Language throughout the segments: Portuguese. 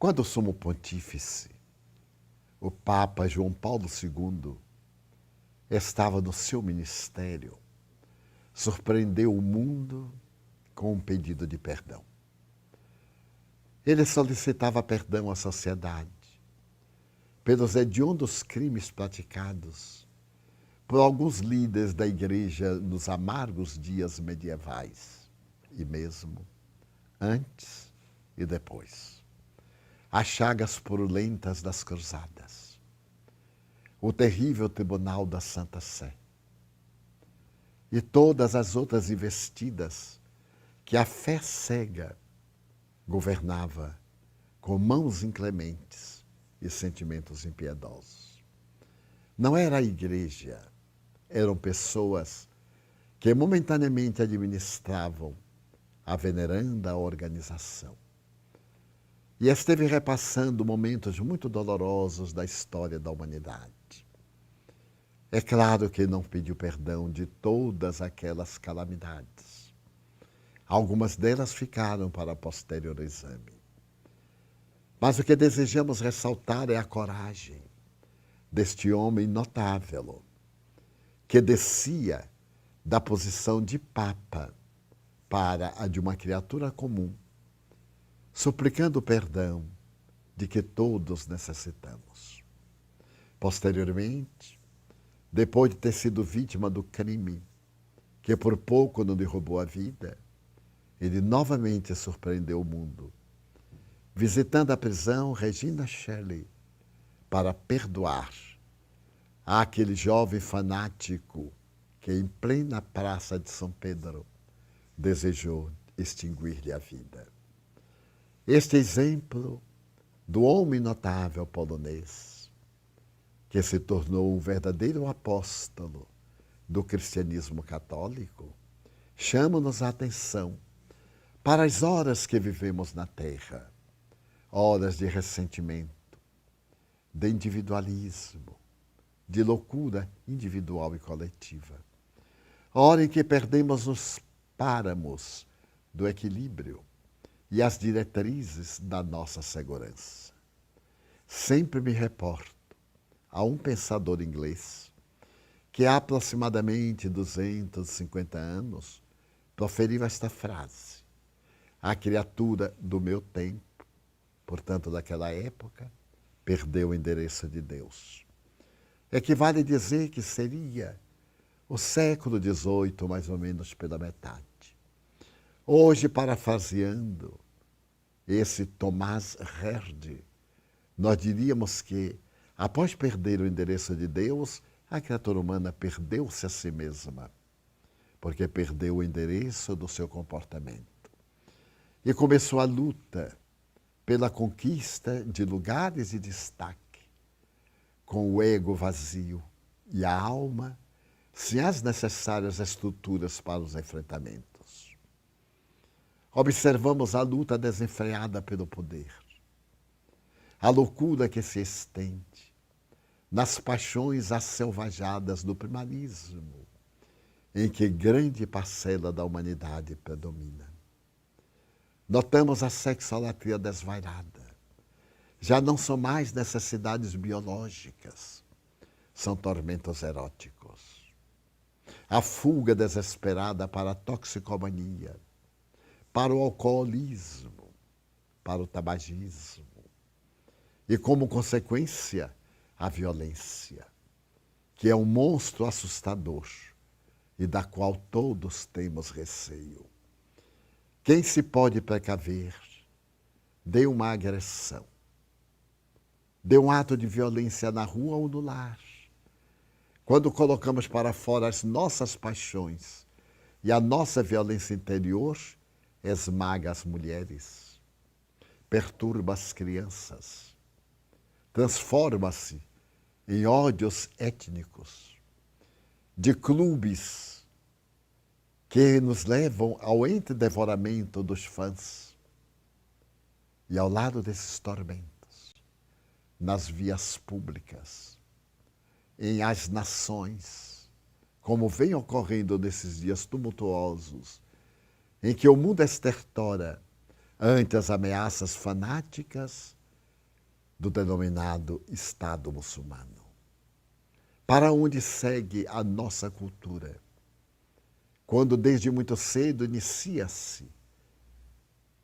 Quando o Sumo Pontífice, o Papa João Paulo II, estava no seu ministério, surpreendeu o mundo com um pedido de perdão. Ele solicitava perdão à sociedade pelos hediondos crimes praticados por alguns líderes da igreja nos amargos dias medievais, e mesmo antes e depois. As chagas purulentas das cruzadas, o terrível tribunal da Santa Sé e todas as outras investidas que a fé cega governava com mãos inclementes e sentimentos impiedosos. Não era a igreja, eram pessoas que momentaneamente administravam a veneranda organização. E esteve repassando momentos muito dolorosos da história da humanidade. É claro que não pediu perdão de todas aquelas calamidades. Algumas delas ficaram para posterior exame. Mas o que desejamos ressaltar é a coragem deste homem notável, que descia da posição de Papa para a de uma criatura comum, suplicando perdão de que todos necessitamos. Posteriormente, depois de ter sido vítima do crime, que por pouco não derrubou a vida, ele novamente surpreendeu o mundo, visitando a prisão Regina Coeli para perdoar àquele jovem fanático que, em plena praça de São Pedro, desejou extinguir-lhe a vida. Este exemplo do homem notável polonês, que se tornou um verdadeiro apóstolo do cristianismo católico, chama-nos a atenção para as horas que vivemos na Terra, horas de ressentimento, de individualismo, de loucura individual e coletiva. Hora em que perdemos os páramos do equilíbrio e as diretrizes da nossa segurança. Sempre me reporto a um pensador inglês que há aproximadamente 250 anos proferiu esta frase: a criatura do meu tempo, portanto daquela época, perdeu o endereço de Deus. Equivale dizer que seria o século XVIII, mais ou menos pela metade. Hoje, parafraseando esse Thomas Herd, nós diríamos que, após perder o endereço de Deus, a criatura humana perdeu-se a si mesma, porque perdeu o endereço do seu comportamento. E começou a luta pela conquista de lugares de destaque, com o ego vazio e a alma sem as necessárias estruturas para os enfrentamentos. Observamos a luta desenfreada pelo poder, a loucura que se estende nas paixões asselvajadas do primarismo, em que grande parcela da humanidade predomina. Notamos a sexolatria desvairada. Já não são mais necessidades biológicas, são tormentos eróticos. A fuga desesperada para a toxicomania, para o alcoolismo, para o tabagismo. E, como consequência, a violência, que é um monstro assustador e da qual todos temos receio. Quem se pode precaver de uma agressão, de um ato de violência na rua ou no lar, quando colocamos para fora as nossas paixões e a nossa violência interior, esmaga as mulheres, perturba as crianças, transforma-se em ódios étnicos, de clubes que nos levam ao entredevoramento dos fãs. E ao lado desses tormentos, nas vias públicas, em as nações, como vem ocorrendo nesses dias tumultuosos, em que o mundo estertora ante as ameaças fanáticas do denominado Estado muçulmano. Para onde segue a nossa cultura? Quando desde muito cedo inicia-se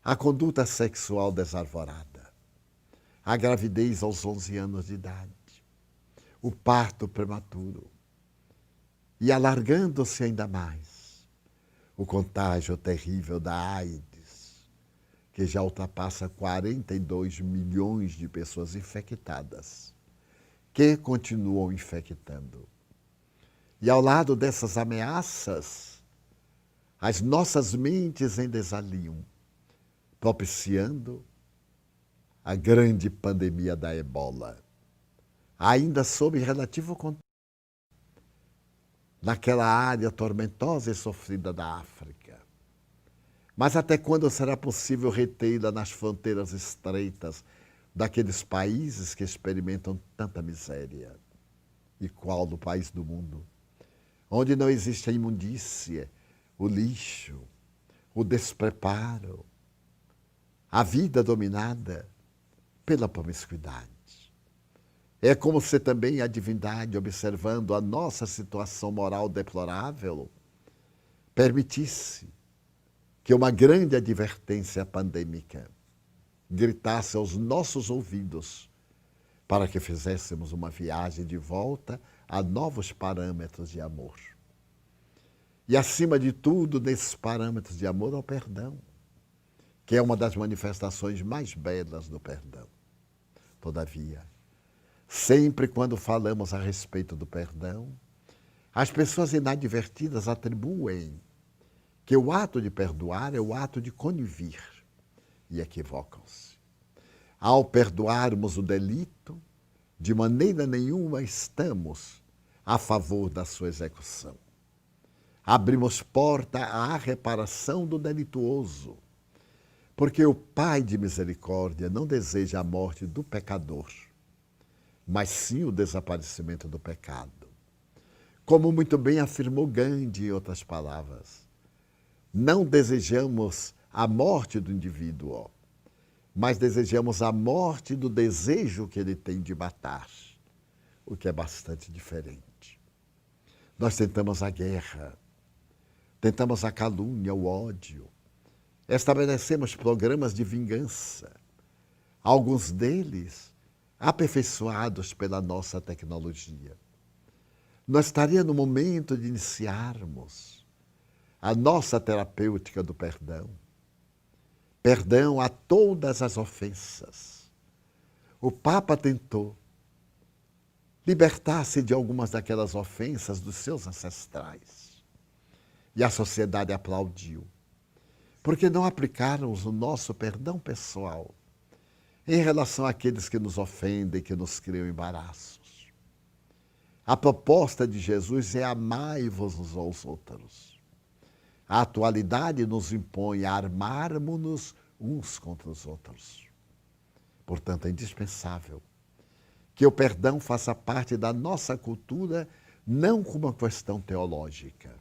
a conduta sexual desarvorada, a gravidez aos 11 anos de idade, o parto prematuro e alargando-se ainda mais o contágio terrível da AIDS, que já ultrapassa 42 milhões de pessoas infectadas, que continuam infectando. E ao lado dessas ameaças, as nossas mentes em desalinho, propiciando a grande pandemia da ebola, ainda sob relativo controle, naquela área tormentosa e sofrida da África. Mas até quando será possível retê-la nas fronteiras estreitas daqueles países que experimentam tanta miséria? E qual do país do mundo onde não existe a imundícia, o lixo, o despreparo, a vida dominada pela promiscuidade? É como se também a divindade, observando a nossa situação moral deplorável, permitisse que uma grande advertência pandêmica gritasse aos nossos ouvidos para que fizéssemos uma viagem de volta a novos parâmetros de amor. E, acima de tudo, nesses parâmetros de amor, ao perdão, que é uma das manifestações mais belas do perdão. Todavia, sempre quando falamos a respeito do perdão, as pessoas inadvertidas atribuem que o ato de perdoar é o ato de conivir, e equivocam-se. Ao perdoarmos o delito, de maneira nenhuma estamos a favor da sua execução. Abrimos porta à reparação do delituoso, porque o Pai de misericórdia não deseja a morte do pecador, mas sim o desaparecimento do pecado. Como muito bem afirmou Gandhi, em outras palavras, não desejamos a morte do indivíduo, mas desejamos a morte do desejo que ele tem de matar, o que é bastante diferente. Nós tentamos a guerra, tentamos a calúnia, o ódio, estabelecemos programas de vingança, alguns deles aperfeiçoados pela nossa tecnologia. Nós estaríamos no momento de iniciarmos a nossa terapêutica do perdão. Perdão a todas as ofensas. O Papa tentou libertar-se de algumas daquelas ofensas dos seus ancestrais. E a sociedade aplaudiu. Porque não aplicarmos o nosso perdão pessoal em relação àqueles que nos ofendem, que nos criam embaraços. A proposta de Jesus é amai-vos uns aos outros. A atualidade nos impõe a armarmos-nos uns contra os outros. Portanto, é indispensável que o perdão faça parte da nossa cultura, não como uma questão teológica,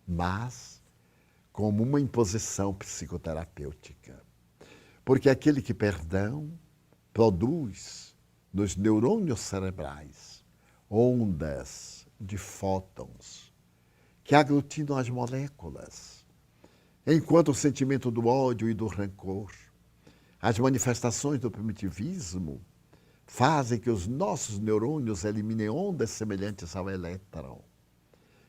mas como uma imposição psicoterapêutica. Porque aquele que perdão produz nos neurônios cerebrais ondas de fótons que aglutinam as moléculas, enquanto o sentimento do ódio e do rancor, as manifestações do primitivismo, fazem que os nossos neurônios eliminem ondas semelhantes ao elétron,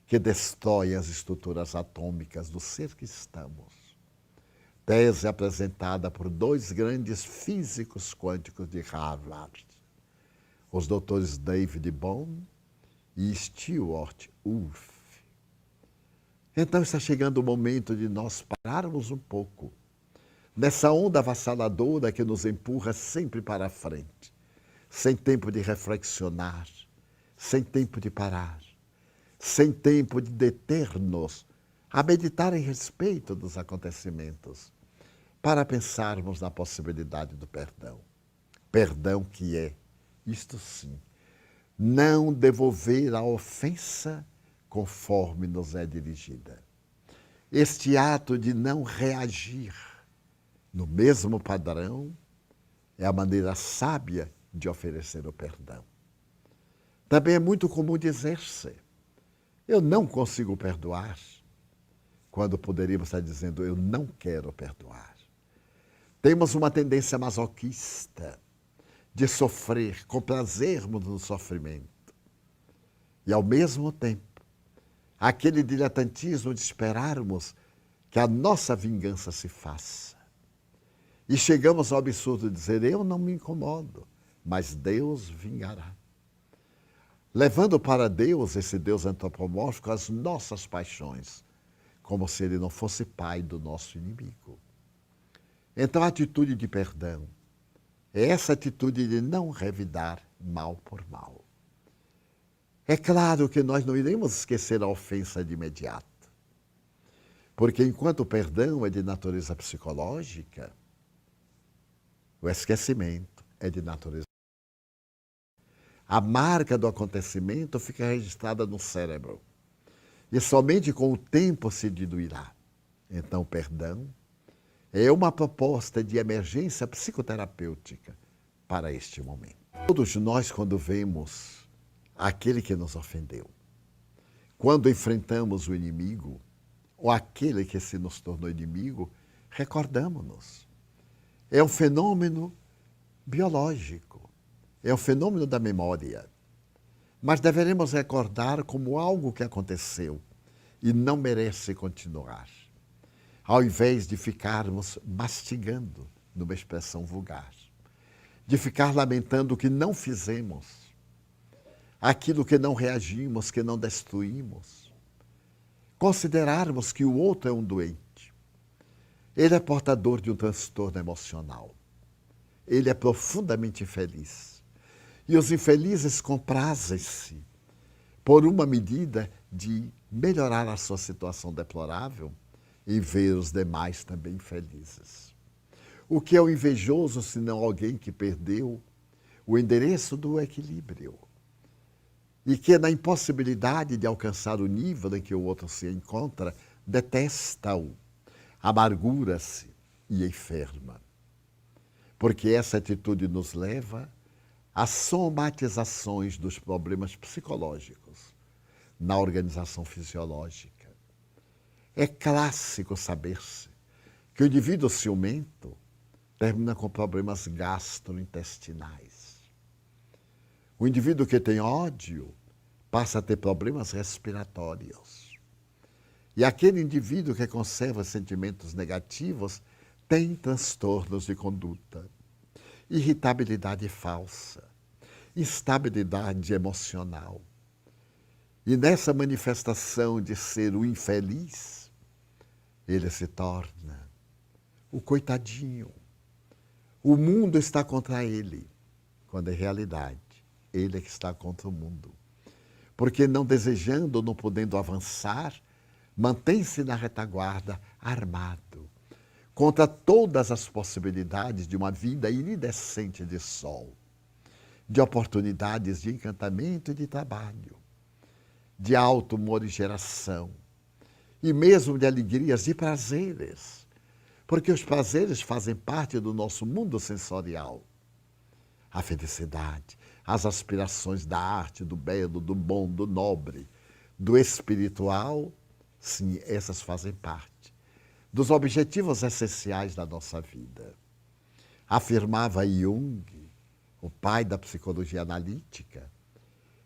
que destroem as estruturas atômicas do ser que estamos. Tese apresentada por dois grandes físicos quânticos de Harvard, os doutores David Bohm e Stewart Wolf. Então está chegando o momento de nós pararmos um pouco nessa onda avassaladora que nos empurra sempre para a frente, sem tempo de reflexionar, sem tempo de parar, sem tempo de deter-nos a meditar em respeito dos acontecimentos, para pensarmos na possibilidade do perdão. Perdão que é, isto sim, não devolver a ofensa conforme nos é dirigida. Este ato de não reagir no mesmo padrão é a maneira sábia de oferecer o perdão. Também é muito comum dizer-se: eu não consigo perdoar, quando poderíamos estar dizendo: eu não quero perdoar. Temos uma tendência masoquista de sofrer, comprazermos no sofrimento. E, ao mesmo tempo, aquele diletantismo de esperarmos que a nossa vingança se faça. E chegamos ao absurdo de dizer: eu não me incomodo, mas Deus vingará. Levando para Deus, esse Deus antropomórfico, as nossas paixões, como se ele não fosse pai do nosso inimigo. Então, a atitude de perdão é essa atitude de não revidar mal por mal. É claro que nós não iremos esquecer a ofensa de imediato, porque enquanto o perdão é de natureza psicológica, o esquecimento é de natureza. A marca do acontecimento fica registrada no cérebro e somente com o tempo se diluirá. Então, o perdão é uma proposta de emergência psicoterapêutica para este momento. Todos nós, quando vemos aquele que nos ofendeu, quando enfrentamos o inimigo, ou aquele que se nos tornou inimigo, recordamos-nos. É um fenômeno biológico, é um fenômeno da memória. Mas deveremos recordar como algo que aconteceu e não merece continuar, ao invés de ficarmos mastigando, numa expressão vulgar, de ficar lamentando o que não fizemos, aquilo que não reagimos, que não destruímos. Considerarmos que o outro é um doente. Ele é portador de um transtorno emocional. Ele é profundamente infeliz. E os infelizes comprazem-se por uma medida de melhorar a sua situação deplorável e ver os demais também felizes. O que é o invejoso, senão alguém que perdeu o endereço do equilíbrio e que, na impossibilidade de alcançar o nível em que o outro se encontra, detesta-o, amargura-se e enferma. Porque essa atitude nos leva às somatizações dos problemas psicológicos na organização fisiológica. É clássico saber-se que o indivíduo ciumento termina com problemas gastrointestinais. O indivíduo que tem ódio passa a ter problemas respiratórios. E aquele indivíduo que conserva sentimentos negativos tem transtornos de conduta, irritabilidade falsa, instabilidade emocional. E nessa manifestação de ser o infeliz, ele se torna o coitadinho. O mundo está contra ele, quando em realidade ele é que está contra o mundo. Porque não desejando, não podendo avançar, mantém-se na retaguarda armado contra todas as possibilidades de uma vida iridescente de sol, de oportunidades de encantamento e de trabalho, de auto-morigeração e mesmo de alegrias e prazeres, porque os prazeres fazem parte do nosso mundo sensorial. A felicidade, as aspirações da arte, do belo, do bom, do nobre, do espiritual, sim, essas fazem parte dos objetivos essenciais da nossa vida. Afirmava Jung, o pai da psicologia analítica,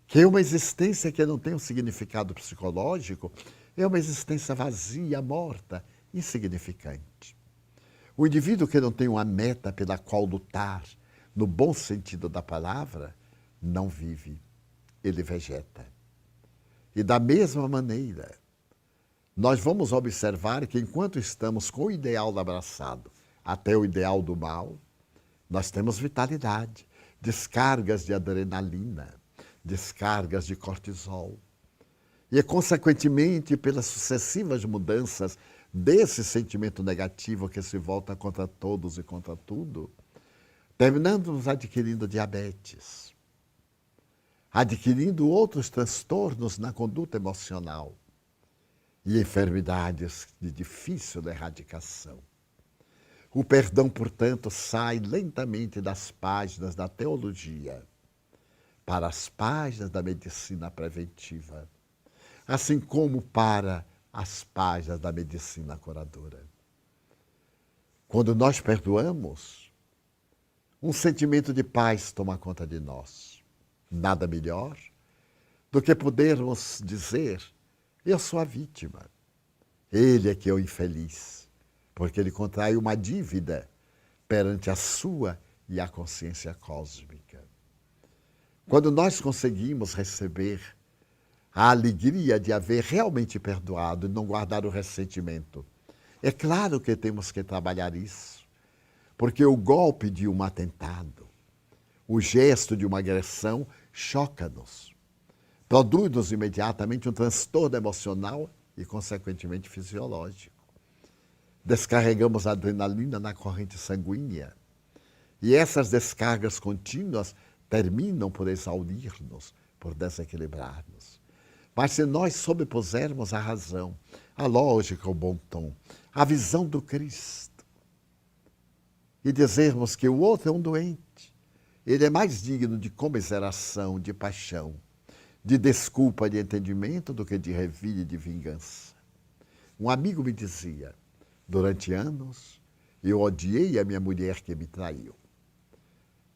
que uma existência que não tem um significado psicológico é uma existência vazia, morta, insignificante. O indivíduo que não tem uma meta pela qual lutar, no bom sentido da palavra, não vive, ele vegeta. E da mesma maneira, nós vamos observar que enquanto estamos com o ideal abraçado até o ideal do mal, nós temos vitalidade, descargas de adrenalina, descargas de cortisol. E, consequentemente, pelas sucessivas mudanças desse sentimento negativo que se volta contra todos e contra tudo, terminamos adquirindo diabetes, adquirindo outros transtornos na conduta emocional e enfermidades de difícil erradicação. O perdão, portanto, sai lentamente das páginas da teologia para as páginas da medicina preventiva, assim como para as páginas da medicina curadora. Quando nós perdoamos, um sentimento de paz toma conta de nós. Nada melhor do que podermos dizer: eu sou a vítima, ele é que é o infeliz, porque ele contrai uma dívida perante a sua e a consciência cósmica. Quando nós conseguimos receber a alegria de haver realmente perdoado e não guardar o ressentimento, é claro que temos que trabalhar isso, porque o golpe de um atentado, o gesto de uma agressão, choca-nos, produz-nos imediatamente um transtorno emocional e, consequentemente, fisiológico. Descarregamos a adrenalina na corrente sanguínea e essas descargas contínuas terminam por exaurir-nos, por desequilibrar-nos. Mas se nós sobrepusermos a razão, a lógica, o bom tom, a visão do Cristo, e dizermos que o outro é um doente, ele é mais digno de comiseração, de paixão, de desculpa, de entendimento, do que de revide e de vingança. Um amigo me dizia: durante anos, eu odiei a minha mulher que me traiu,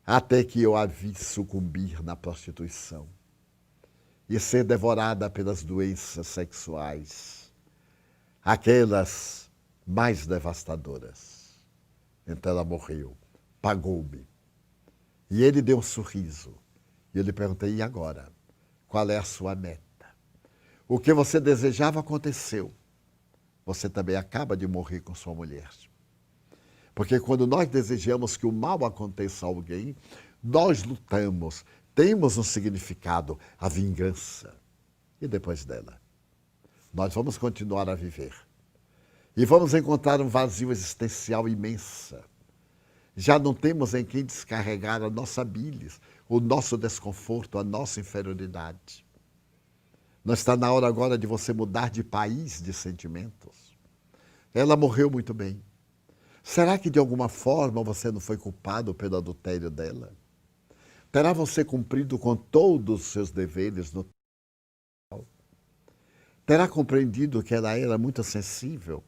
até que eu a vi sucumbir na prostituição e ser devorada pelas doenças sexuais, aquelas mais devastadoras. Então ela morreu, pagou-me. E ele deu um sorriso. E eu lhe perguntei: e agora? Qual é a sua meta? O que você desejava aconteceu. Você também acaba de morrer com sua mulher. Porque quando nós desejamos que o mal aconteça a alguém, nós lutamos, temos um significado, a vingança. E depois dela? Nós vamos continuar a viver. E vamos encontrar um vazio existencial imenso. Já não temos em quem descarregar a nossa bilis, o nosso desconforto, a nossa inferioridade. Não está na hora agora de você mudar de país de sentimentos? Ela morreu muito bem. Será que de alguma forma você não foi culpado pelo adultério dela? Terá você cumprido com todos os seus deveres no tempo? Terá compreendido que ela era muito sensível?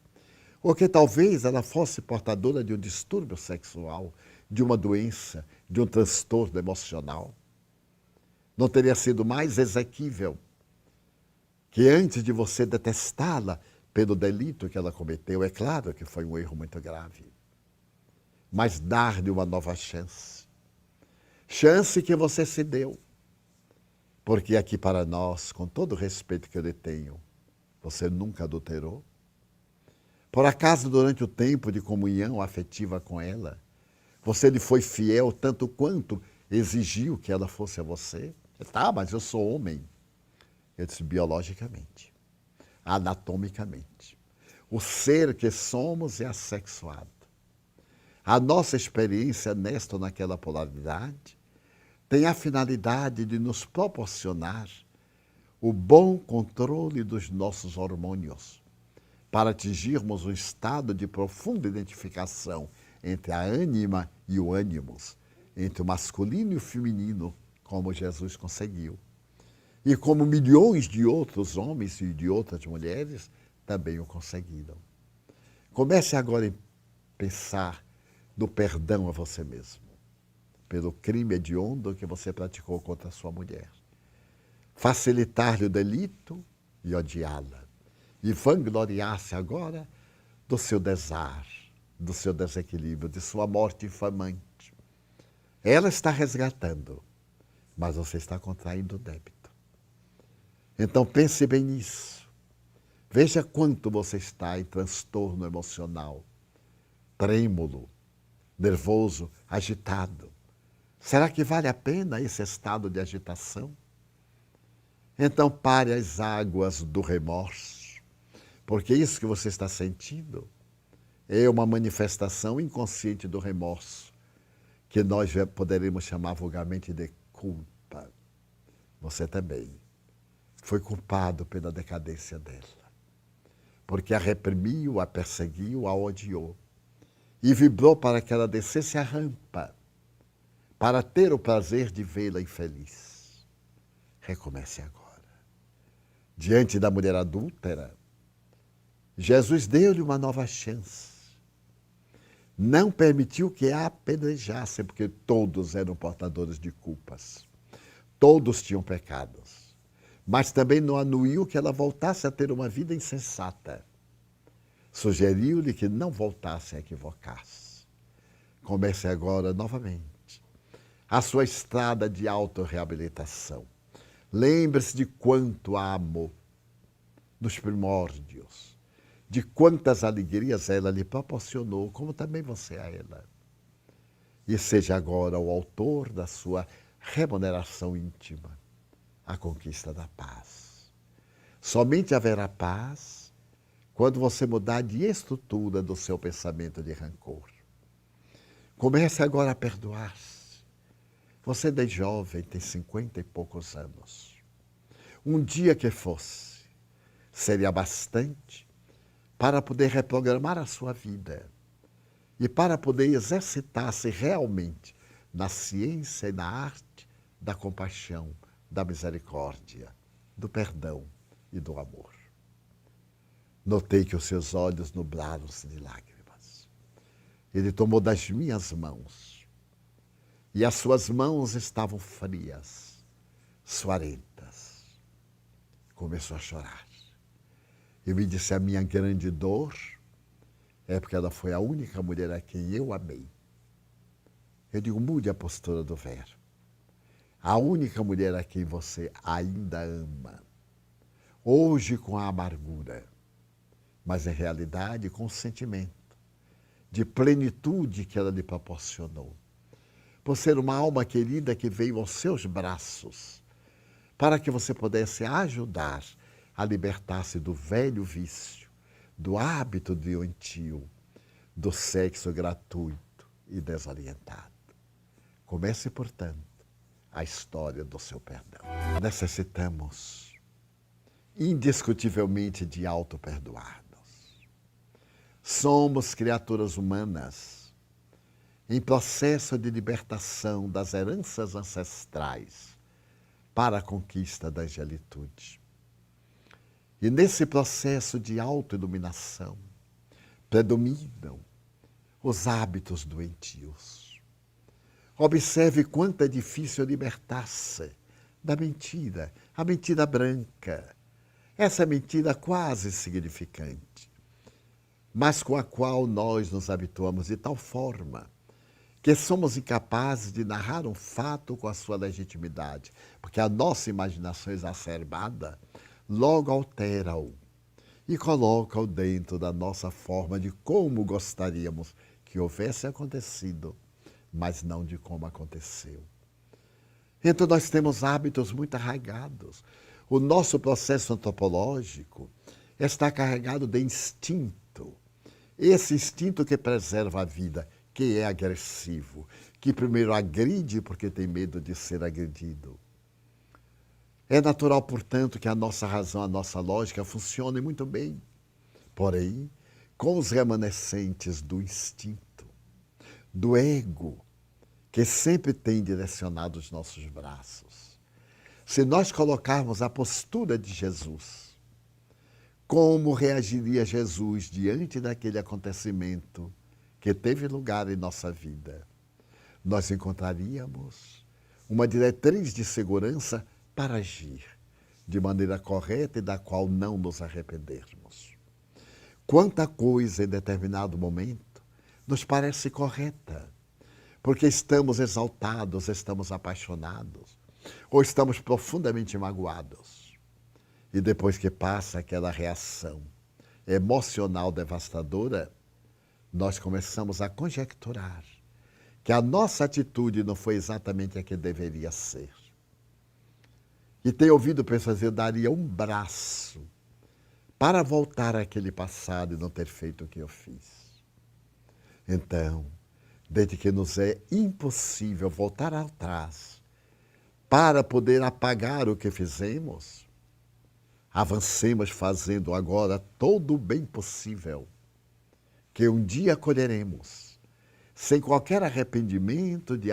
Ou que talvez ela fosse portadora de um distúrbio sexual, de uma doença, de um transtorno emocional? Não teria sido mais exequível que antes de você detestá-la pelo delito que ela cometeu, é claro que foi um erro muito grave, mas dar-lhe uma nova chance. Chance que você se deu. Porque aqui para nós, com todo o respeito que eu lhe tenho, você nunca adulterou? Por acaso, durante o tempo de comunhão afetiva com ela, você lhe foi fiel tanto quanto exigiu que ela fosse a você? Tá, mas eu sou homem. Eu disse: biologicamente, anatomicamente. O ser que somos é assexuado. A nossa experiência nesta ou naquela polaridade tem a finalidade de nos proporcionar o bom controle dos nossos hormônios, para atingirmos um estado de profunda identificação entre a ânima e o ânimos, entre o masculino e o feminino, como Jesus conseguiu. E como milhões de outros homens e de outras mulheres também o conseguiram. Comece agora a pensar no perdão a você mesmo, pelo crime hediondo que você praticou contra a sua mulher. Facilitar-lhe o delito e odiá-la. E vangloriar-se agora do seu desar, do seu desequilíbrio, de sua morte infamante. Ela está resgatando, mas você está contraindo o débito. Então pense bem nisso. Veja quanto você está em transtorno emocional, trêmulo, nervoso, agitado. Será que vale a pena esse estado de agitação? Então pare as águas do remorso, porque isso que você está sentindo é uma manifestação inconsciente do remorso, que nós poderemos chamar vulgarmente de culpa. Você também foi culpado pela decadência dela, porque a reprimiu, a perseguiu, a odiou. e vibrou para que ela descesse a rampa, para ter o prazer de vê-la infeliz. Recomece agora. Diante da mulher adúltera, Jesus deu-lhe uma nova chance. Não permitiu que a apedrejassem, porque todos eram portadores de culpas. Todos tinham pecados. Mas também não anuiu que ela voltasse a ter uma vida insensata. Sugeriu-lhe que não voltasse a equivocar-se. Comece agora novamente a sua estrada de autorreabilitação. Lembre-se de quanto a amou nos primórdios, de quantas alegrias ela lhe proporcionou, como também você a ela. E seja agora o autor da sua remuneração íntima, a conquista da paz. Somente haverá paz quando você mudar de estrutura do seu pensamento de rancor. Comece agora a perdoar-se. Você é jovem, tem 50 e poucos anos. Um dia que fosse, seria bastante para poder reprogramar a sua vida e para poder exercitar-se realmente na ciência e na arte da compaixão, da misericórdia, do perdão e do amor. Notei que os seus olhos nublaram-se de lágrimas. Ele tomou das minhas mãos e as suas mãos estavam frias, suarentas. Começou a chorar. E me disse: a minha grande dor é porque ela foi a única mulher a quem eu amei. Eu digo: mude a postura do verbo. A única mulher a quem você ainda ama. Hoje com a amargura, mas em realidade com o sentimento de plenitude que ela lhe proporcionou. Por ser uma alma querida que veio aos seus braços, para que você pudesse ajudar a libertar-se do velho vício, do hábito doentio, do sexo gratuito e desorientado. Comece, portanto, a história do seu perdão. Necessitamos indiscutivelmente de auto-perdoar-nos. Somos criaturas humanas em processo de libertação das heranças ancestrais para a conquista da angelitude. E nesse processo de autoiluminação predominam os hábitos doentios. Observe quanto é difícil libertar-se da mentira, a mentira branca, essa mentira quase insignificante, mas com a qual nós nos habituamos de tal forma que somos incapazes de narrar um fato com a sua legitimidade, porque a nossa imaginação exacerbada logo altera-o e coloca-o dentro da nossa forma de como gostaríamos que houvesse acontecido, mas não de como aconteceu. Então nós temos hábitos muito arraigados. O nosso processo antropológico está carregado de instinto. Esse instinto que preserva a vida, que é agressivo, que primeiro agride porque tem medo de ser agredido. É natural, portanto, que a nossa razão, a nossa lógica funcionem muito bem. Porém, com os remanescentes do instinto, do ego, que sempre tem direcionado os nossos braços. Se nós colocarmos a postura de Jesus, como reagiria Jesus diante daquele acontecimento que teve lugar em nossa vida? Nós encontraríamos uma diretriz de segurança para agir de maneira correta e da qual não nos arrependermos. Quanta coisa em determinado momento nos parece correta, porque estamos exaltados, estamos apaixonados, ou estamos profundamente magoados. E depois que passa aquela reação emocional devastadora, nós começamos a conjecturar que a nossa atitude não foi exatamente a que deveria ser. E tenho ouvido pessoas dizer: eu daria um braço para voltar àquele passado e não ter feito o que eu fiz. Então, desde que nos é impossível voltar atrás para poder apagar o que fizemos, avancemos fazendo agora todo o bem possível, que um dia colheremos sem qualquer arrependimento de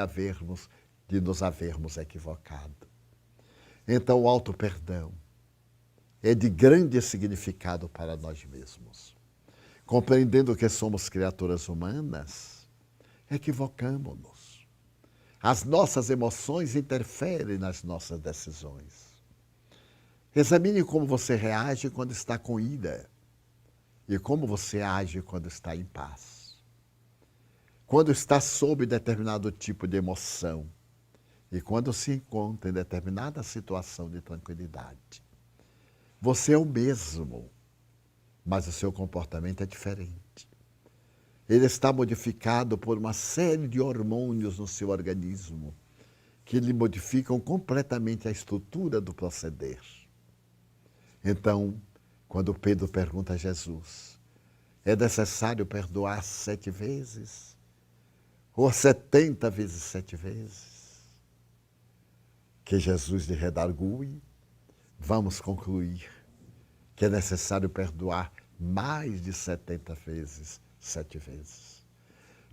nos havermos equivocado. Então, o auto-perdão é de grande significado para nós mesmos. Compreendendo que somos criaturas humanas, equivocamos-nos. As nossas emoções interferem nas nossas decisões. Examine como você reage quando está com ira e como você age quando está em paz. Quando está sob determinado tipo de emoção e quando se encontra em determinada situação de tranquilidade. Você é o mesmo, mas o seu comportamento é diferente. Ele está modificado por uma série de hormônios no seu organismo que lhe modificam completamente a estrutura do proceder. Então, quando Pedro pergunta a Jesus, é necessário perdoar 7 vezes? Ou 70 vezes 7 vezes? Que Jesus lhe redargue, vamos concluir que é necessário perdoar mais de 70 vezes 7 vezes.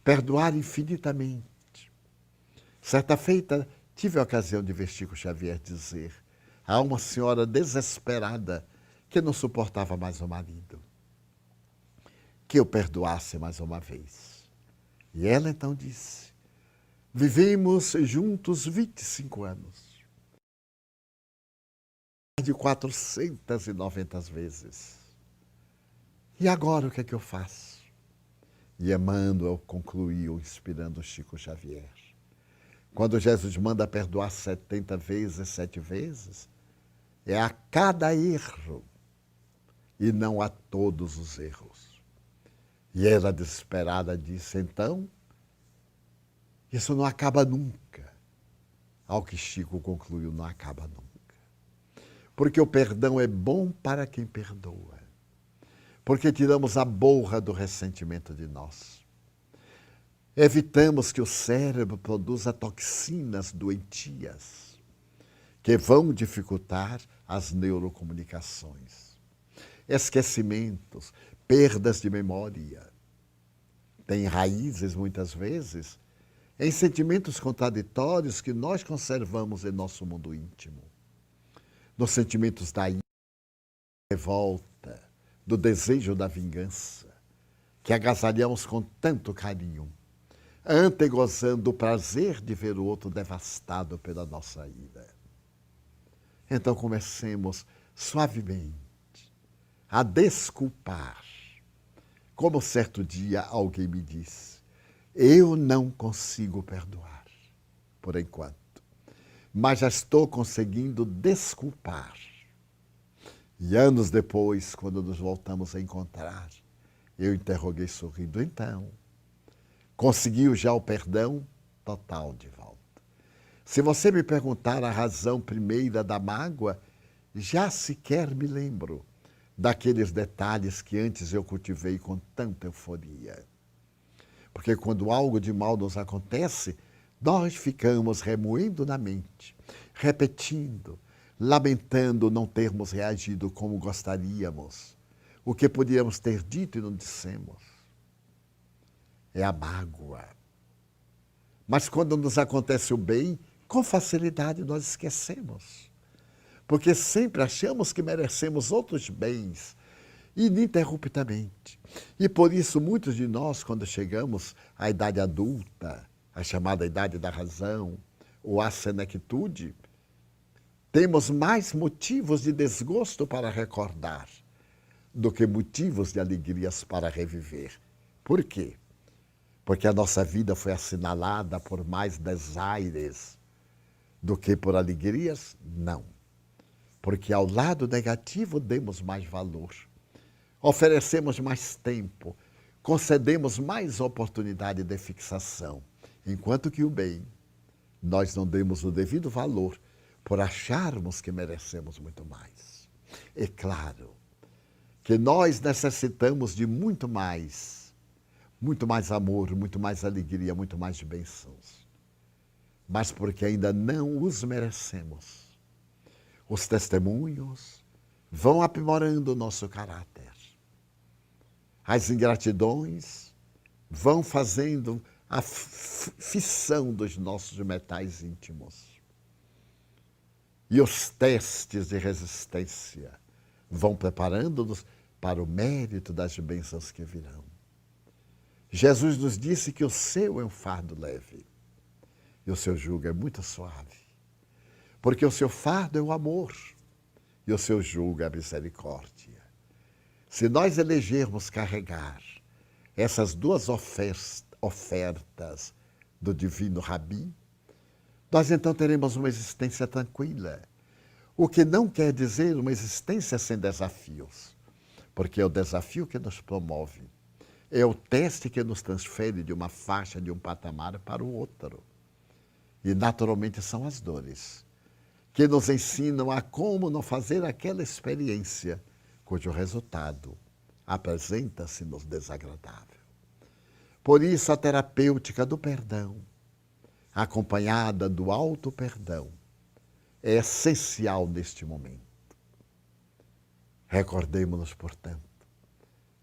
Perdoar infinitamente. Certa feita, tive a ocasião de ver Chico Xavier dizer a uma senhora desesperada que não suportava mais o marido, que eu perdoasse mais uma vez. E ela então disse, vivemos juntos 25 anos. De 490 vezes. E agora o que é que eu faço? E Emmanuel concluiu, inspirando Chico Xavier. Quando Jesus manda perdoar 70 vezes, 7 vezes, é a cada erro e não a todos os erros. E ela, desesperada, disse, então, isso não acaba nunca. Ao que Chico concluiu, não acaba nunca. Porque o perdão é bom para quem perdoa. Porque tiramos a borra do ressentimento de nós. Evitamos que o cérebro produza toxinas doentias que vão dificultar as neurocomunicações. Esquecimentos, perdas de memória, têm raízes, muitas vezes, em sentimentos contraditórios que nós conservamos em nosso mundo íntimo. Nos sentimentos da ira, da revolta, do desejo da vingança, que agasalhamos com tanto carinho, antegozando o prazer de ver o outro devastado pela nossa ira. Então comecemos suavemente a desculpar. Como certo dia alguém me disse, eu não consigo perdoar, por enquanto, mas já estou conseguindo desculpar. E anos depois, quando nos voltamos a encontrar, eu interroguei sorrindo, então, conseguiu já o perdão total de volta? Se você me perguntar a razão primeira da mágoa, já sequer me lembro daqueles detalhes que antes eu cultivei com tanta euforia. Porque quando algo de mal nos acontece, nós ficamos remoendo na mente, repetindo, lamentando não termos reagido como gostaríamos, o que poderíamos ter dito e não dissemos. É a mágoa. Mas quando nos acontece o bem, com facilidade nós esquecemos. Porque sempre achamos que merecemos outros bens, ininterruptamente. E por isso muitos de nós, quando chegamos à idade adulta, a chamada idade da razão, ou a senectude, temos mais motivos de desgosto para recordar do que motivos de alegrias para reviver. Por quê? Porque a nossa vida foi assinalada por mais desaires do que por alegrias? Não. Porque ao lado negativo demos mais valor, oferecemos mais tempo, concedemos mais oportunidade de fixação, enquanto que o bem, nós não demos o devido valor por acharmos que merecemos muito mais. É claro que nós necessitamos de muito mais amor, muito mais alegria, muito mais bênçãos, mas porque ainda não os merecemos. Os testemunhos vão aprimorando o nosso caráter. As ingratidões vão fazendo a fissão dos nossos metais íntimos. E os testes de resistência vão preparando-nos para o mérito das bênçãos que virão. Jesus nos disse que o seu é um fardo leve e o seu jugo é muito suave, porque o seu fardo é o amor e o seu jugo é a misericórdia. Se nós elegermos carregar essas duas ofertas do divino Rabi, nós então teremos uma existência tranquila, o que não quer dizer uma existência sem desafios, porque é o desafio que nos promove, é o teste que nos transfere de uma faixa, de um patamar para o outro. E naturalmente são as dores que nos ensinam a como não fazer aquela experiência cujo resultado apresenta-se-nos desagradável. Por isso a terapêutica do perdão, acompanhada do auto-perdão, é essencial neste momento. Recordemo-nos, portanto,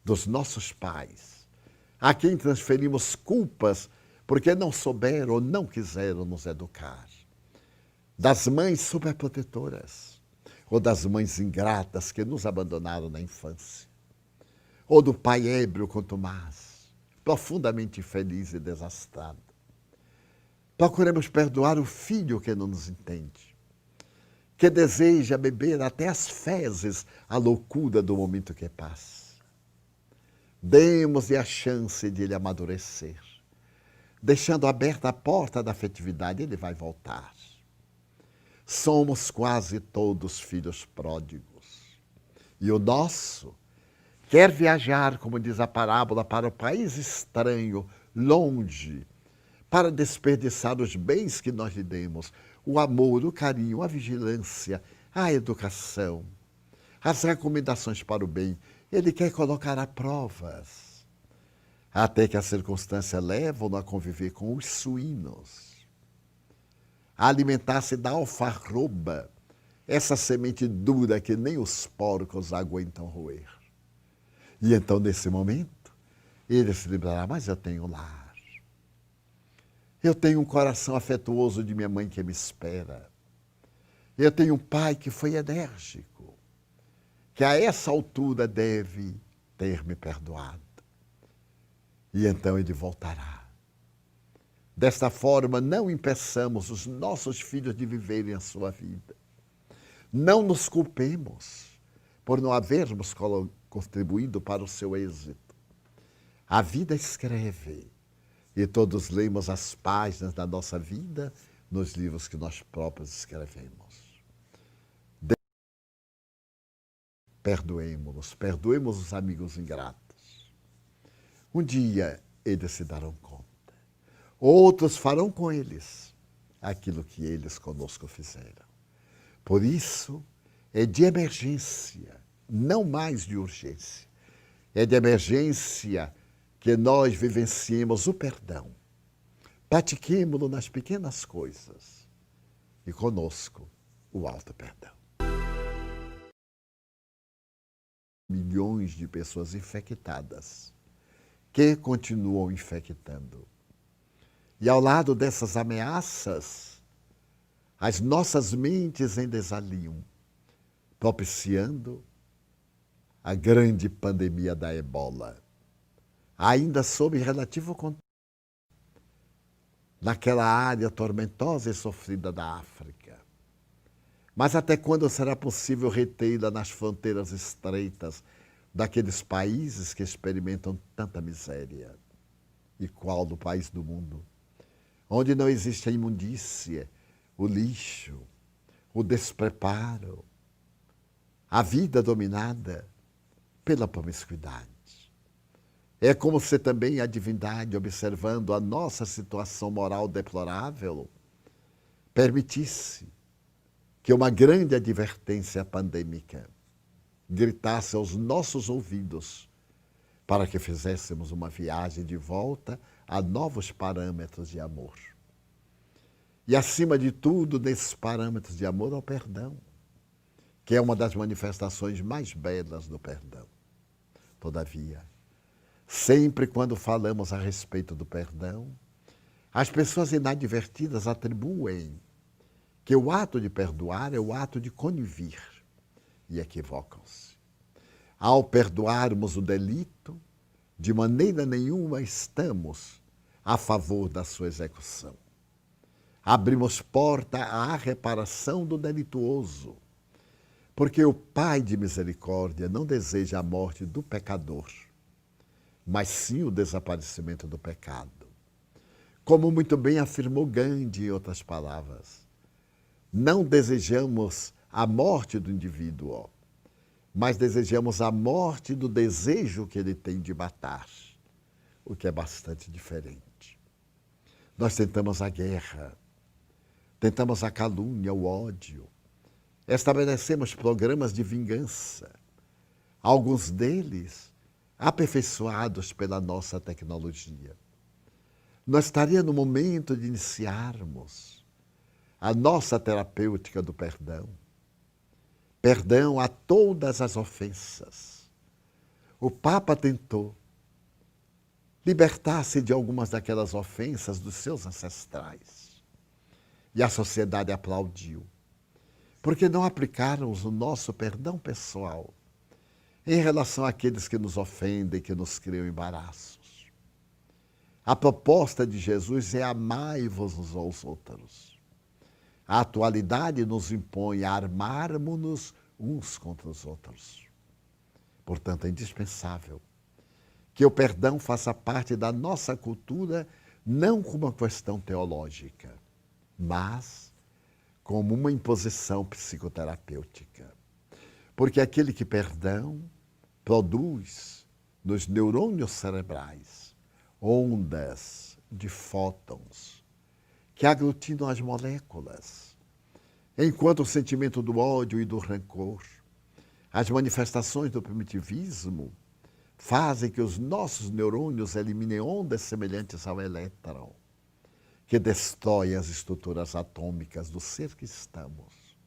dos nossos pais, a quem transferimos culpas porque não souberam ou não quiseram nos educar. Das mães superprotetoras, ou das mães ingratas que nos abandonaram na infância, ou do pai ébrio contumaz, profundamente infeliz e desastrado. Procuremos perdoar o filho que não nos entende, que deseja beber até as fezes a loucura do momento que passa. Demos-lhe a chance de ele amadurecer. Deixando aberta a porta da afetividade, ele vai voltar. Somos quase todos filhos pródigos. E o nosso quer viajar, como diz a parábola, para o país estranho, longe, para desperdiçar os bens que nós lhe demos, o amor, o carinho, a vigilância, a educação, as recomendações para o bem. Ele quer colocar a provas, até que a circunstância leva-o a conviver com os suínos, a alimentar-se da alfarroba, essa semente dura que nem os porcos aguentam roer. E então, nesse momento, ele se lembrará, mas eu tenho lar. Eu tenho um coração afetuoso de minha mãe que me espera. Eu tenho um pai que foi enérgico, que a essa altura deve ter me perdoado. E então ele voltará. Desta forma, não impeçamos os nossos filhos de viverem a sua vida. Não nos culpemos por não havermos contribuído para o seu êxito. A vida escreve, e todos lemos as páginas da nossa vida nos livros que nós próprios escrevemos. Perdoemo-nos, perdoemos os amigos ingratos. Um dia eles se darão conta. Outros farão com eles aquilo que eles conosco fizeram. Por isso, é de emergência, não mais de urgência. É de emergência que nós vivenciemos o perdão. Pratiquemo-lo nas pequenas coisas e conosco o alto perdão. Milhões de pessoas infectadas que continuam infectando. E ao lado dessas ameaças, as nossas mentes em desalinho, propiciando a grande pandemia da ebola, ainda sob relativo controle, naquela área tormentosa e sofrida da África. Mas até quando será possível retê-la nas fronteiras estreitas daqueles países que experimentam tanta miséria? E qual do país do mundo onde não existe a imundícia, o lixo, o despreparo, a vida dominada pela promiscuidade? É como se também a divindade, observando a nossa situação moral deplorável, permitisse que uma grande advertência pandêmica gritasse aos nossos ouvidos para que fizéssemos uma viagem de volta a novos parâmetros de amor. E, acima de tudo, nesses parâmetros de amor, ao perdão, que é uma das manifestações mais belas do perdão. Todavia, sempre quando falamos a respeito do perdão, As pessoas inadvertidas atribuem que o ato de perdoar é o ato de conivir e equivocam-se. Ao perdoarmos o delito, de maneira nenhuma estamos a favor da sua execução. Abrimos porta à reparação do delituoso, porque o Pai de misericórdia não deseja a morte do pecador, mas sim o desaparecimento do pecado. Como muito bem afirmou Gandhi, em outras palavras, não desejamos a morte do indivíduo, mas desejamos a morte do desejo que ele tem de matar, o que é bastante diferente. Nós tentamos a guerra, tentamos a calúnia, o ódio, estabelecemos programas de vingança, alguns deles aperfeiçoados pela nossa tecnologia. Nós estaríamos no momento de iniciarmos a nossa terapêutica do perdão. Perdão a todas as ofensas. O Papa tentou libertar-se de algumas daquelas ofensas dos seus ancestrais. E a sociedade aplaudiu. Porque não aplicamos o nosso perdão pessoal em relação àqueles que nos ofendem, que nos criam embaraços. A proposta de Jesus é amai-vos uns aos outros. A atualidade nos impõe a armarmos-nos uns contra os outros. Portanto, é indispensável que o perdão faça parte da nossa cultura, não como uma questão teológica, mas como uma imposição psicoterapêutica. Porque aquele que perdão produz nos neurônios cerebrais ondas de fótons que aglutinam as moléculas, enquanto o sentimento do ódio e do rancor, as manifestações do primitivismo, fazem que os nossos neurônios eliminem ondas semelhantes ao elétron, que destroem as estruturas atômicas do ser que estamos.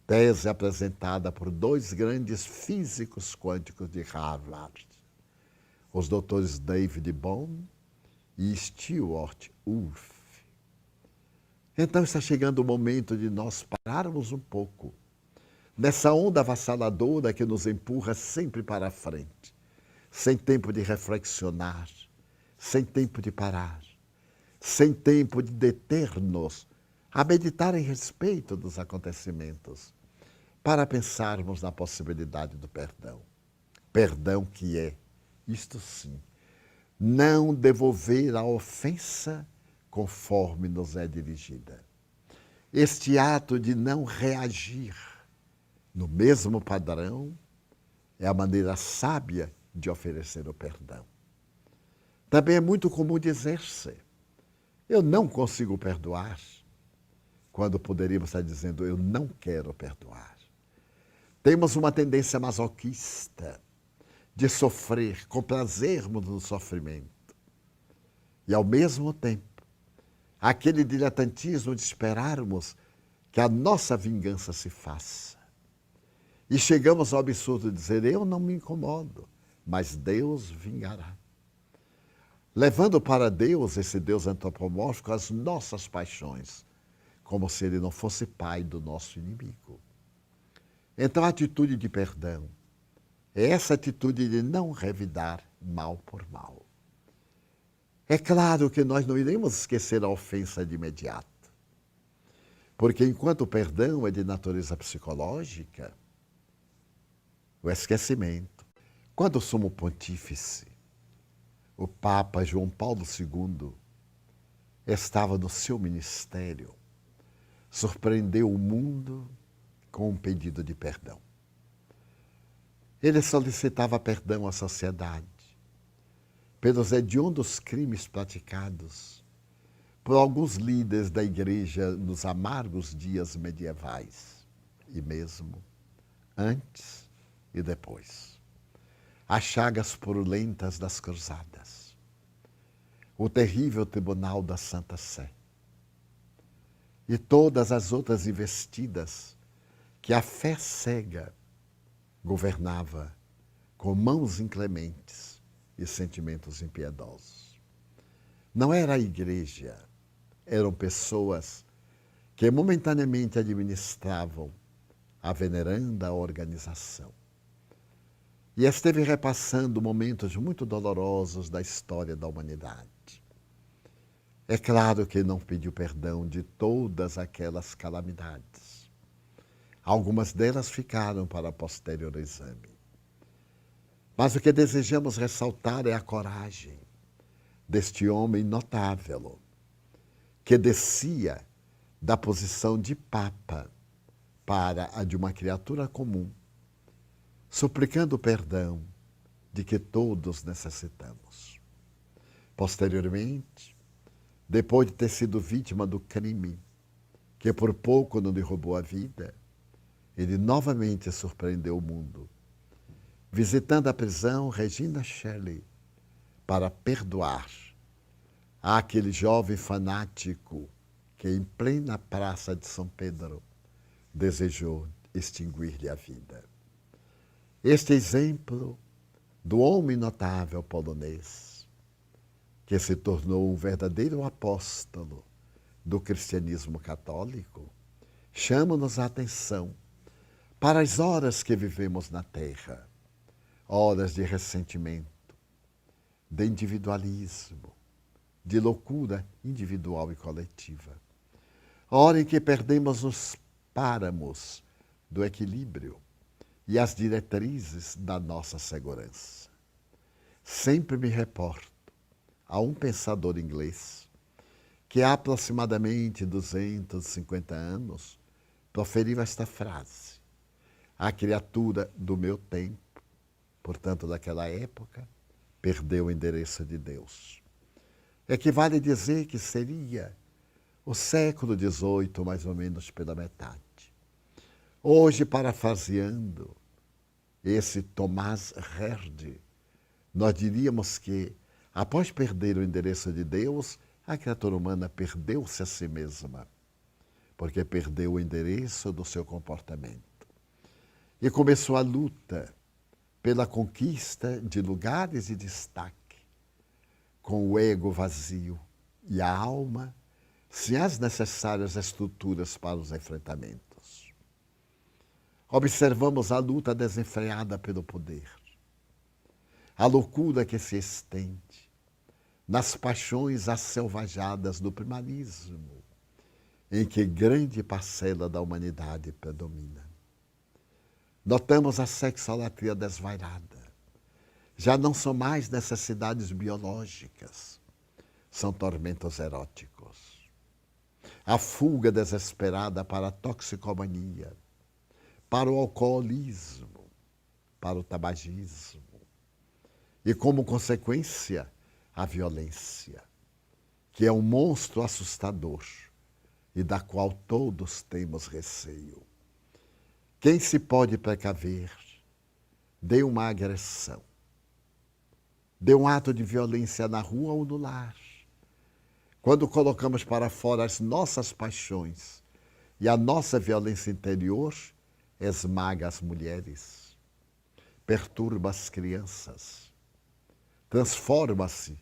Tese apresentada por dois grandes físicos quânticos de Harvard, os doutores David Bohm e Stewart Wolf. Então está chegando o momento de nós pararmos um pouco nessa onda avassaladora que nos empurra sempre para a frente, sem tempo de reflexionar, sem tempo de parar, sem tempo de deter-nos a meditar em respeito dos acontecimentos, para pensarmos na possibilidade do perdão. Perdão que é, isto sim, não devolver a ofensa conforme nos é dirigida. Este ato de não reagir no mesmo padrão é a maneira sábia de oferecer o perdão. Também é muito comum dizer-se, eu não consigo perdoar, quando poderíamos estar dizendo, eu não quero perdoar. Temos uma tendência masoquista de sofrer, comprazermos no sofrimento. E, ao mesmo tempo, aquele diletantismo de esperarmos que a nossa vingança se faça. E chegamos ao absurdo de dizer, eu não me incomodo, mas Deus vingará. Levando para Deus, esse Deus antropomórfico, as nossas paixões, como se ele não fosse pai do nosso inimigo. Então a atitude de perdão é essa atitude de não revidar mal por mal. É claro que nós não iremos esquecer a ofensa de imediato, porque enquanto o perdão é de natureza psicológica, o esquecimento. Quando o Sumo Pontífice, o Papa João Paulo II, estava no seu ministério, surpreendeu o mundo com um pedido de perdão. Ele solicitava perdão à sociedade pelos hediondos crimes praticados por alguns líderes da igreja nos amargos dias medievais, e mesmo antes e depois. As chagas purulentas das cruzadas, o terrível tribunal da Santa Sé e todas as outras investidas que a fé cega governava com mãos inclementes e sentimentos impiedosos. Não era a igreja eram pessoas que momentaneamente administravam a veneranda organização. E esteve repassando momentos muito dolorosos da história da humanidade. É claro que não pediu perdão de todas aquelas calamidades. Algumas delas ficaram para posterior exame. Mas o que desejamos ressaltar é a coragem deste homem notável, que descia da posição de papa para a de uma criatura comum, suplicando perdão de que todos necessitamos. Posteriormente, depois de ter sido vítima do crime, que por pouco não derrubou a vida, ele novamente surpreendeu o mundo, visitando a prisão Regina Shelley para perdoar àquele jovem fanático que, em plena praça de São Pedro, desejou extinguir-lhe a vida. Este exemplo do homem notável polonês, que se tornou um verdadeiro apóstolo do cristianismo católico, chama-nos a atenção para as horas que vivemos na Terra, horas de ressentimento, de individualismo, de loucura individual e coletiva. Hora em que perdemos os páramos do equilíbrio e as diretrizes da nossa segurança. Sempre me reporto a um pensador inglês que há aproximadamente 250 anos proferiu esta frase: a criatura do meu tempo, portanto daquela época, perdeu o endereço de Deus. Equivale dizer que seria o século XVIII, mais ou menos pela metade. Hoje, parafraseando esse Thomas Herd, nós diríamos que, após perder o endereço de Deus, a criatura humana perdeu-se a si mesma, porque perdeu o endereço do seu comportamento. E começou a luta pela conquista de lugares de destaque, com o ego vazio e a alma sem as necessárias estruturas para os enfrentamentos. Observamos a luta desenfreada pelo poder, a loucura que se estende nas paixões asselvajadas do primarismo, em que grande parcela da humanidade predomina. Notamos a sexolatria desvairada. Já não são mais necessidades biológicas, são tormentos eróticos. A fuga desesperada para a toxicomania, para o alcoolismo, para o tabagismo. E, como consequência, a violência, que é um monstro assustador e da qual todos temos receio. Quem se pode precaver de uma agressão, de um ato de violência na rua ou no lar, quando colocamos para fora as nossas paixões e a nossa violência interior, esmaga as mulheres, perturba as crianças, transforma-se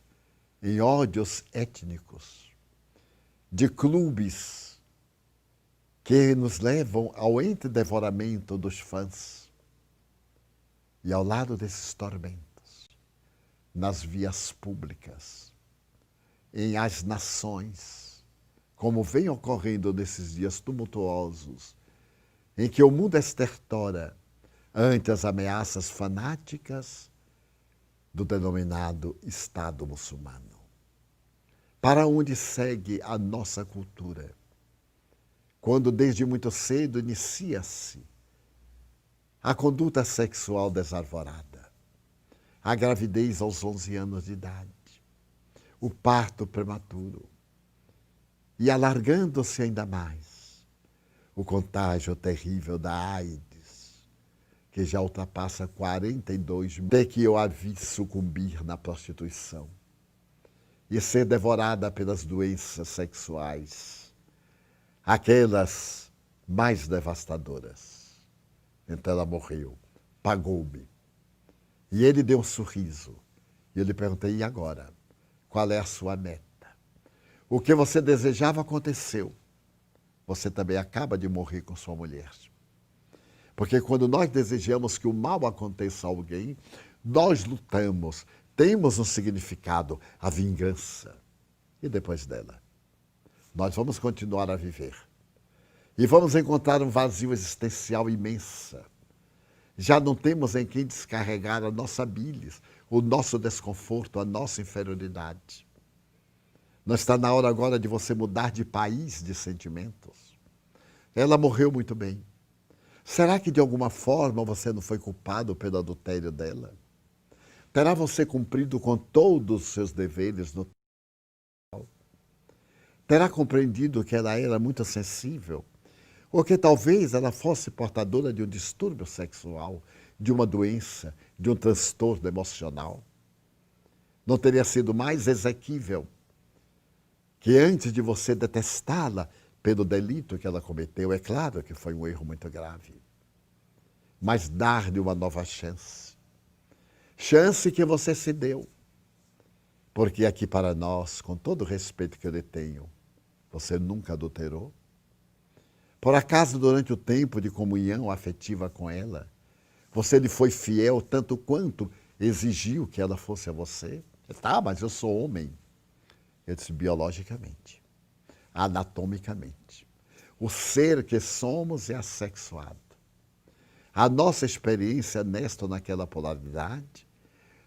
em ódios étnicos, de clubes que nos levam ao entredevoramento dos fãs. E ao lado desses tormentos, nas vias públicas, em as nações, como vem ocorrendo nesses dias tumultuosos, em que o mundo estertora ante as ameaças fanáticas do denominado Estado muçulmano. Para onde segue a nossa cultura? Quando desde muito cedo inicia-se a conduta sexual desarvorada, a gravidez aos 11 anos de idade, o parto prematuro, e alargando-se ainda mais o contágio terrível da AIDS, que já ultrapassa 42 mil, de que eu a vi sucumbir na prostituição e ser devorada pelas doenças sexuais, aquelas mais devastadoras. Então ela morreu, pagou-me. E ele deu um sorriso. E eu lhe perguntei: e agora? Qual é a sua meta? O que você desejava aconteceu. Você também acaba de morrer com sua mulher. Porque quando nós desejamos que o mal aconteça a alguém, nós lutamos, temos um significado, a vingança. E depois dela, nós vamos continuar a viver. E vamos encontrar um vazio existencial imenso. Já não temos em quem descarregar a nossa bilis, o nosso desconforto, a nossa inferioridade. Não está na hora agora de você mudar de país de sentimentos? Ela morreu muito bem. Será que de alguma forma você não foi culpado pelo adultério dela? Terá você cumprido com todos os seus deveres no total? Terá compreendido que ela era muito sensível? Ou que talvez ela fosse portadora de um distúrbio sexual, de uma doença, de um transtorno emocional? Não teria sido mais exequível que antes de você detestá-la pelo delito que ela cometeu, é claro que foi um erro muito grave, mas dar-lhe uma nova chance. Chance que você se deu. Porque aqui para nós, com todo o respeito que eu lhe tenho, você nunca adulterou? Por acaso, durante o tempo de comunhão afetiva com ela, você lhe foi fiel tanto quanto exigiu que ela fosse a você? Tá, mas eu sou homem. Eu disse, biologicamente, anatomicamente. O ser que somos é assexuado. A nossa experiência nesta ou naquela polaridade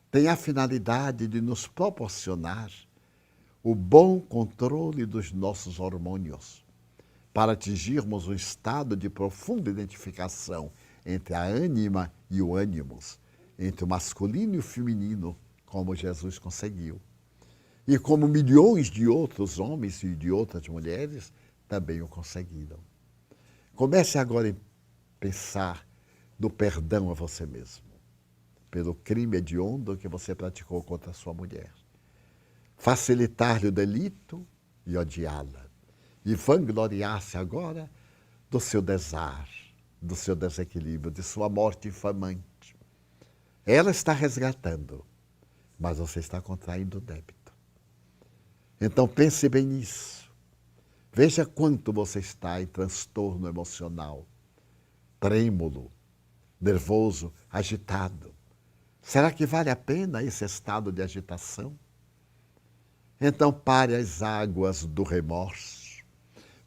tem a finalidade de nos proporcionar o bom controle dos nossos hormônios, para atingirmos um estado de profunda identificação entre a ânima e o ânimos, entre o masculino e o feminino, como Jesus conseguiu. E como milhões de outros homens e de outras mulheres também o conseguiram. Comece agora a pensar no perdão a você mesmo, pelo crime hediondo que você praticou contra a sua mulher. Facilitar-lhe o delito e odiá-la. E vangloriar-se agora do seu desar, do seu desequilíbrio, de sua morte infamante. Ela está resgatando, mas você está contraindo o débito. Então pense bem nisso. Veja quanto você está em transtorno emocional, trêmulo, nervoso, agitado. Será que vale a pena esse estado de agitação? Então pare as águas do remorso,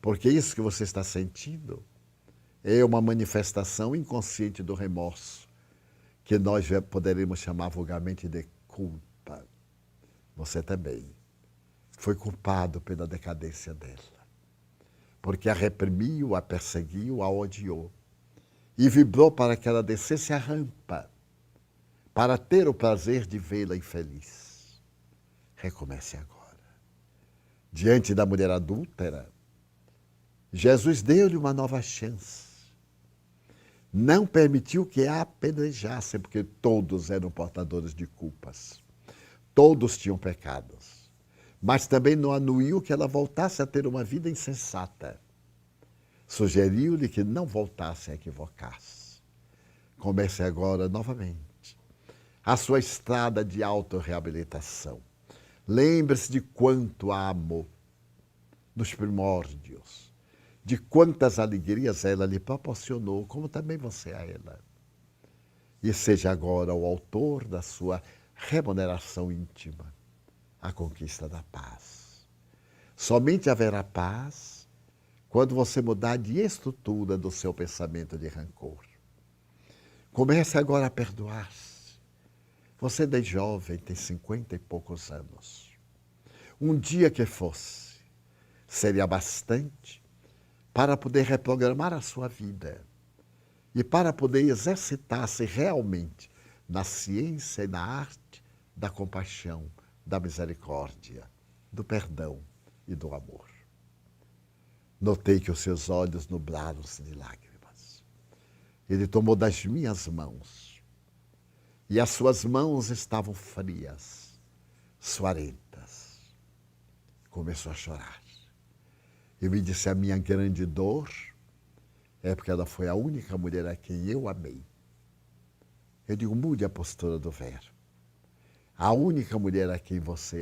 porque isso que você está sentindo é uma manifestação inconsciente do remorso, que nós poderíamos chamar vulgarmente de culpa. Você também foi culpado pela decadência dela, porque a reprimiu, a perseguiu, a odiou, e vibrou para que ela descesse a rampa, para ter o prazer de vê-la infeliz. Recomece agora. Diante da mulher adúltera, Jesus deu-lhe uma nova chance. Não permitiu que a apedrejassem, porque todos eram portadores de culpas. Todos tinham pecados. Mas também não anuiu que ela voltasse a ter uma vida insensata. Sugeriu-lhe que não voltasse a equivocar-se. Comece agora novamente a sua estrada de autorreabilitação. Lembre-se de quanto a amou nos primórdios, de quantas alegrias ela lhe proporcionou, como também você a ela. E seja agora o autor da sua remuneração íntima, a conquista da paz. Somente haverá paz quando você mudar de estrutura do seu pensamento de rancor. Comece agora a perdoar-se. Você é jovem, tem 50 e poucos anos. Um dia que fosse, seria bastante para poder reprogramar a sua vida e para poder exercitar-se realmente na ciência e na arte da compaixão, da misericórdia, do perdão e do amor. Notei que os seus olhos nublaram-se de lágrimas. Ele tomou das minhas mãos e as suas mãos estavam frias, suarentas. Começou a chorar. E me disse, a minha grande dor é porque ela foi a única mulher a quem eu amei. Eu digo, mude a postura do verbo. A única mulher a quem você